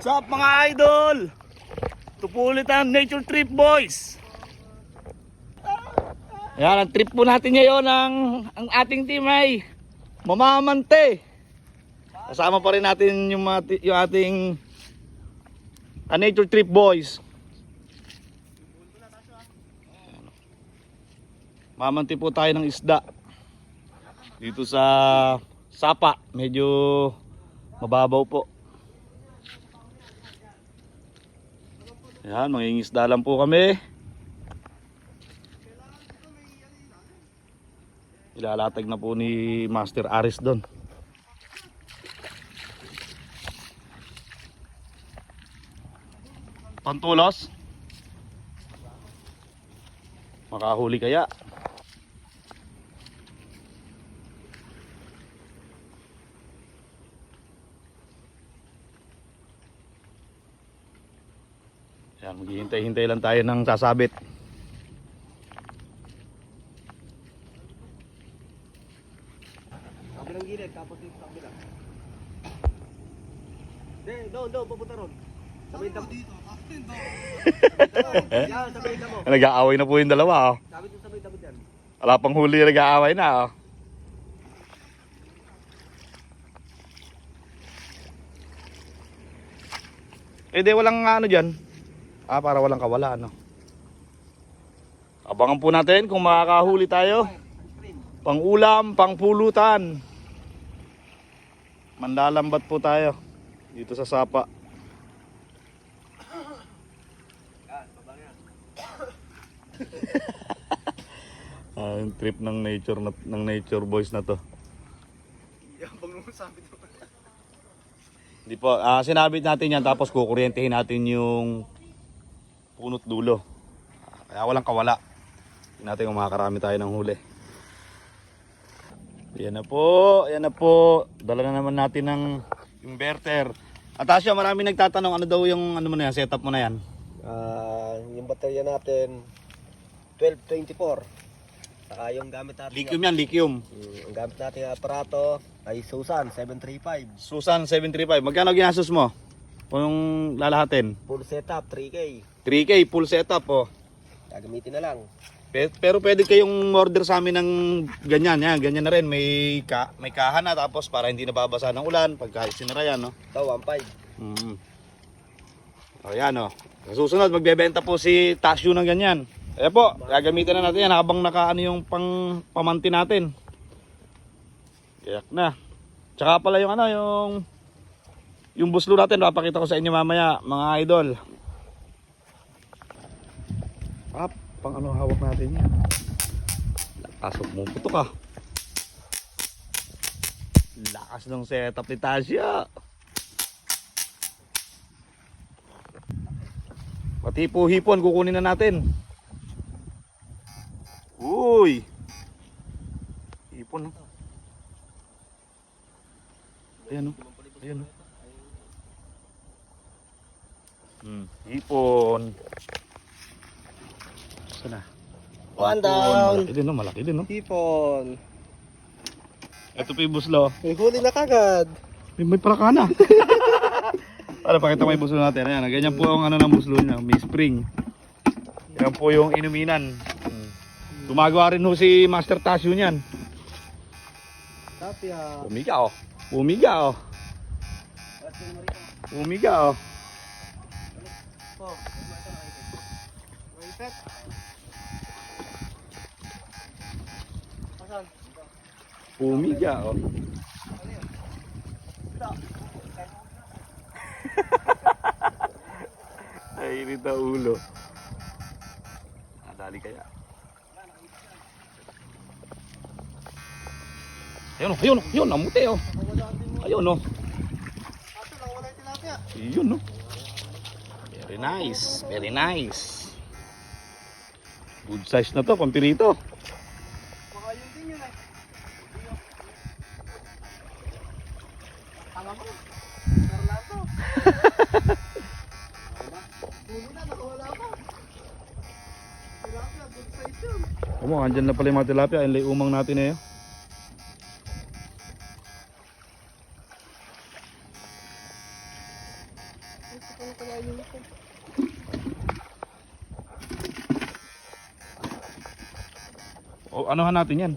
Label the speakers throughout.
Speaker 1: What's up mga idol? Tupulitan Nature Trip boys. Ayan, ang trip po natin ngayon ang ating team ay mamamante. Kasama pa rin natin yung ating Nature Trip boys. Mamante po tayo ng isda dito sa Sapa, medyo mababaw po. Ayan, mangingisda lang po kami. Ilalatag na po ni Master Aris doon. Pantulos? Makahuli kaya? Ayan, maghihintay-hintay lang tayo ng sasabit.
Speaker 2: Kabilang gilid, tapos dito sa kabila. Doon, pupunta ron. Sabay damo. Dito, akin doon. Yan, sabay damo.
Speaker 1: Nag-aaway na po yung dalawa. Oh.
Speaker 2: Sabi ko sabay damo dyan.
Speaker 1: Wala pang huli, nag-aaway na. Oh. Eh di walang ano dyan. Para walang kawala, no? Abangan po natin kung makakahuli tayo. Pang ulam, pang pulutan. Manlalambat po tayo dito sa Sapa. Yung trip ng nature boys na to. Hindi po, sinabit natin yan tapos kukuryentehin natin yung punot dulo. Kaya walang kawala. Tingnan natin kung makakarami tayo ng huli. Yan na po, yan na po. Dala na naman natin ng inverter. At Asya, marami nagtatanong ano daw yung ano mo na yan, setup mo na yan.
Speaker 2: Yung baterya natin 1224. Saka yung gamit natin
Speaker 1: Lithium yan, lithium.
Speaker 2: ang gamit natin aparato ay Susan 735.
Speaker 1: Susan 735. Magkano ginastos mo? Kung lalahatin?
Speaker 2: Full setup 3K.
Speaker 1: 3K, full setup oh.
Speaker 2: Gagamitin na lang.
Speaker 1: Pero pwede kayong order sa amin ng ganyan, yan, ganyan na rin. May kaha na tapos para hindi nababasa ng ulan pagka sinara yan, no?
Speaker 2: Ito 1.5.
Speaker 1: O yan, no. Susunod, magbebenta po si Tasyo ng ganyan. Ayan po, gagamitin na natin yan habang nakaano yung pamanti natin. Kayak na. Tsaka pala yung ano, yung buslo natin, papakita ko sa inyo mamaya, mga idol. Pang ano hawak natin yan. Pasok mo, puto ka. Lakas ng setup ni Tasya. Pati po hipon, kukunin na natin. Uy! Hipon, no? Ayan, no? Ayan, no? Hipon. Sana.
Speaker 2: One down.
Speaker 1: Malaki din, no? Malaki din, no?
Speaker 2: Hipon.
Speaker 1: Ito po yung buslo.
Speaker 2: May huli na kagad.
Speaker 1: May prakana. Para pakita mo yung buslo natin. Ayan, ganyan po ang ano ng buslo niya. May spring. Yan po yung inuminan. Gumagawa rin ho si Master Tasyo niyan.
Speaker 2: Tapia.
Speaker 1: Pumiga, oh. Pumiga, oh. Pumiga, oh. Pumiga, oh. Ay, init na ulo. Nadali kaya. Ayun, namuti, oh. Ayun, oh. Ayun, oh. Very nice, very nice. Good size na to, pampirito. Andyan na pala yung mga tilapia, yung umang natin eh. O, anuhan natin yan.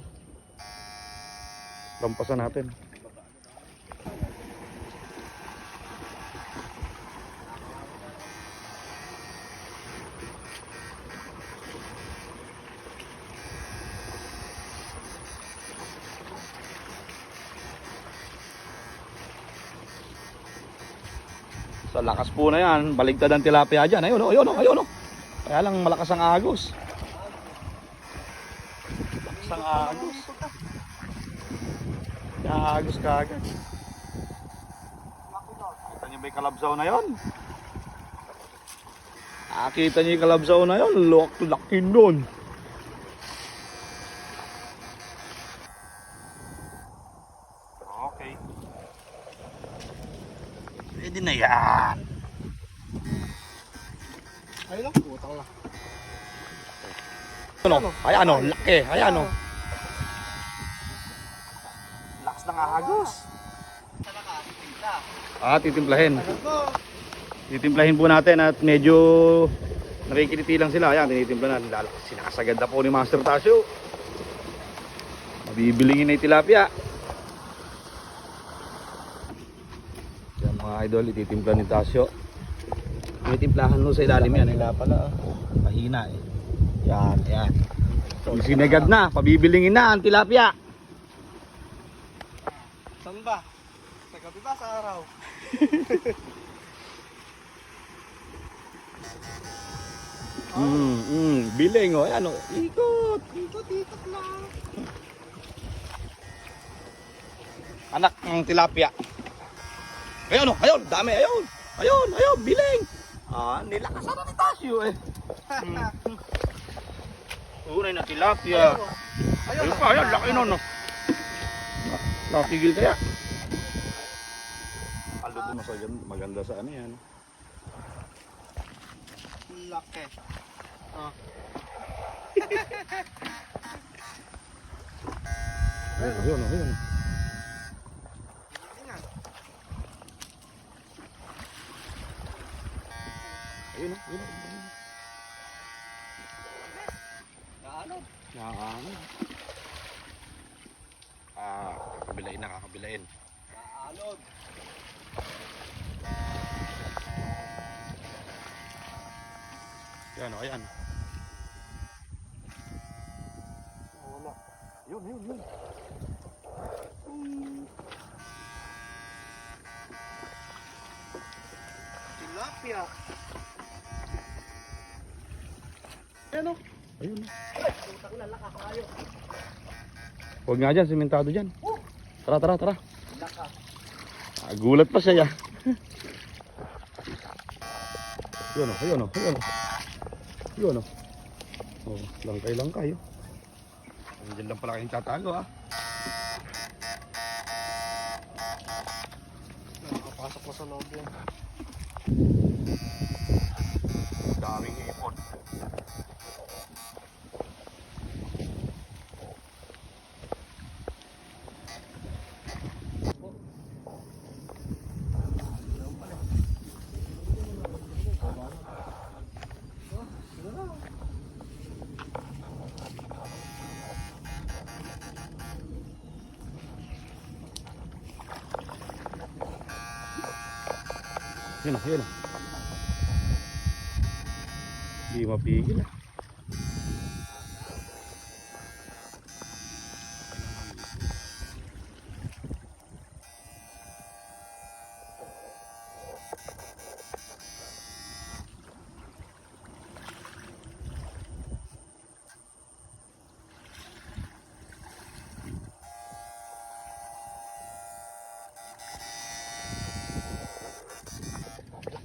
Speaker 1: Lampasan natin. Sa lakas po na yan, baligtad ang tilapia dyan. Ayun o, ayun o, ayun o. Kaya lang malakas ang agos. Malakas ang agos. Agos ka agad. Kita niyo ba yung kalabsaw na yon? Nakita niyo yung kalabsaw na yon? Laki nun. Okay. Pwede na yan.
Speaker 2: Ayun lang, putang na.
Speaker 1: Ano? Ayan o, laki. Ayan o. Lakas ng agos. Titimplahin. Titimplahin po natin at medyo nakikiliti lang sila. Ayan, tinitimpla na. Sinakasagad na po ni Master Tasyo. Mabibilingin na yung tilapia. Yan mga idol, ititimpla ni Tasyo. May timplahan mo sa ilalim yan. Wala pala. Mahina eh. Yan, yan. Sinagad na, pabibilingin na ang tilapia.
Speaker 2: Saan ba? Sa gabi ba? Sa araw?
Speaker 1: Biling o, ayan o. Ikot.
Speaker 2: Ikot lang.
Speaker 1: Anak ng tilapia. Ayun o, ayun, dami, ayun. Ayun, ayun, biling. Nilakasan na ni Tasyo eh. Unay na tilapia. Ayun pa, ayun, laki nun no. Nakigil kaya. Aluto maganda sa ano yan.
Speaker 2: Laki.
Speaker 1: Ayun, ayun, ayun. Ayun, ayun.
Speaker 2: Kaano?
Speaker 1: Nakaano. Kakabilain na, kakabilain.
Speaker 2: Kaalod.
Speaker 1: Yan o, ayan.
Speaker 2: Wala.
Speaker 1: Yun, yun, yun.
Speaker 2: Tilapia. Ano?
Speaker 1: Ayun.
Speaker 2: Puta ko lalaka kayo.
Speaker 1: Huwag nga dyan, simentado dyan. Tara, tara, tara.
Speaker 2: Laka.
Speaker 1: Gulat pa siya ya. Yun o, ayun o, ayun o. Yun o. Oh, langkay-langkay o. Nandiyan lang pala kayong tatago ha.
Speaker 2: Nakapasok mo sa loob yan.
Speaker 1: Daming ipon. Yun o, yun o. Hindi mapigil ah.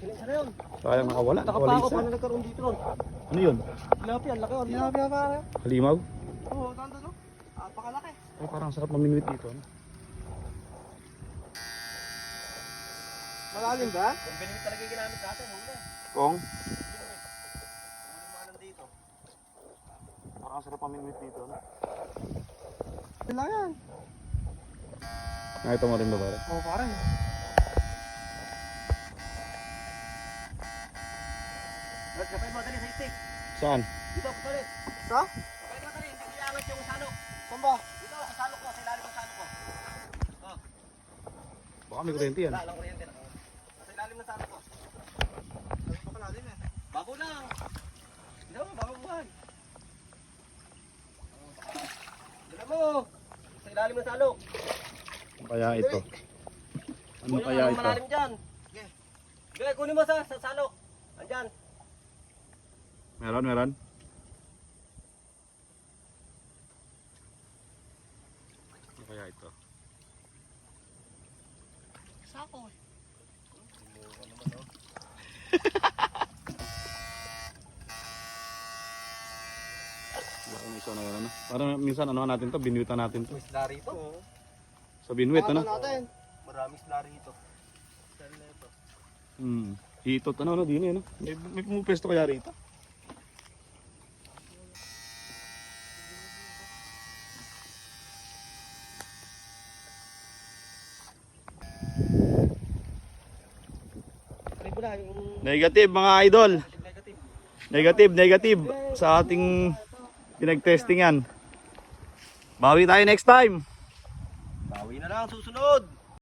Speaker 2: Ano yun?
Speaker 1: Sayang nakawala. Nakawala
Speaker 2: Nakapako
Speaker 1: isa.
Speaker 2: pa na nagkaroon dito ron.
Speaker 1: Ano yun?
Speaker 2: Tilapia, laki oh. Tilapia pare.
Speaker 1: Halimaw?
Speaker 2: Oo, tanda no? Pakalaki.
Speaker 1: Oh, parang sarap mamimit dito. Ano?
Speaker 2: Malalim ba? Kung binimit talaga yung ginamit natin, huli.
Speaker 1: Kong?
Speaker 2: Huli mo nandito.
Speaker 1: Parang sarap mamimit dito. Ano?
Speaker 2: Sila yan.
Speaker 1: Nakita mo rin ba pare?
Speaker 2: Oo, pare. Kapay mo, dali sa stick.
Speaker 1: Saan?
Speaker 2: Dito, putali.
Speaker 3: Sa?
Speaker 2: Kapay mo, dali. Hindi iangat yung salok.
Speaker 3: Saan ba?
Speaker 2: Dito, sa salok ko. Sa ilalim ng salok ko. Oh,
Speaker 1: Baka may kuryente yan.
Speaker 2: wala lang kuryente na. Sa ilalim ng salok ko.
Speaker 3: Sabi pa pala din eh.
Speaker 2: Bago lang. Dito, bago buwan. Dito mo. Sa ilalim ng salok.
Speaker 1: Ano kaya ito? Ano
Speaker 2: Kunin
Speaker 1: kaya
Speaker 2: mo,
Speaker 1: ito?
Speaker 2: malalim dyan. Sige, kunin mo sa salok. Andyan.
Speaker 1: Meron, meron. Ano kaya ito?
Speaker 3: Sako eh.
Speaker 1: Baka may isa na yan, ano? Parang minsan ano natin to, binutan natin to.
Speaker 2: May isla rito.
Speaker 1: Sa binuit, ano?
Speaker 3: natin.
Speaker 2: Marami isla rito. Saan na ito?
Speaker 1: Itot, ano, din ano? May pumupesto kaya rito?
Speaker 2: Try mo na yung
Speaker 1: Negative mga idol.
Speaker 2: negative.
Speaker 1: Negative, negative sa ating pinag-testingan. Bawi tayo next time.
Speaker 2: Bawi na lang susunod.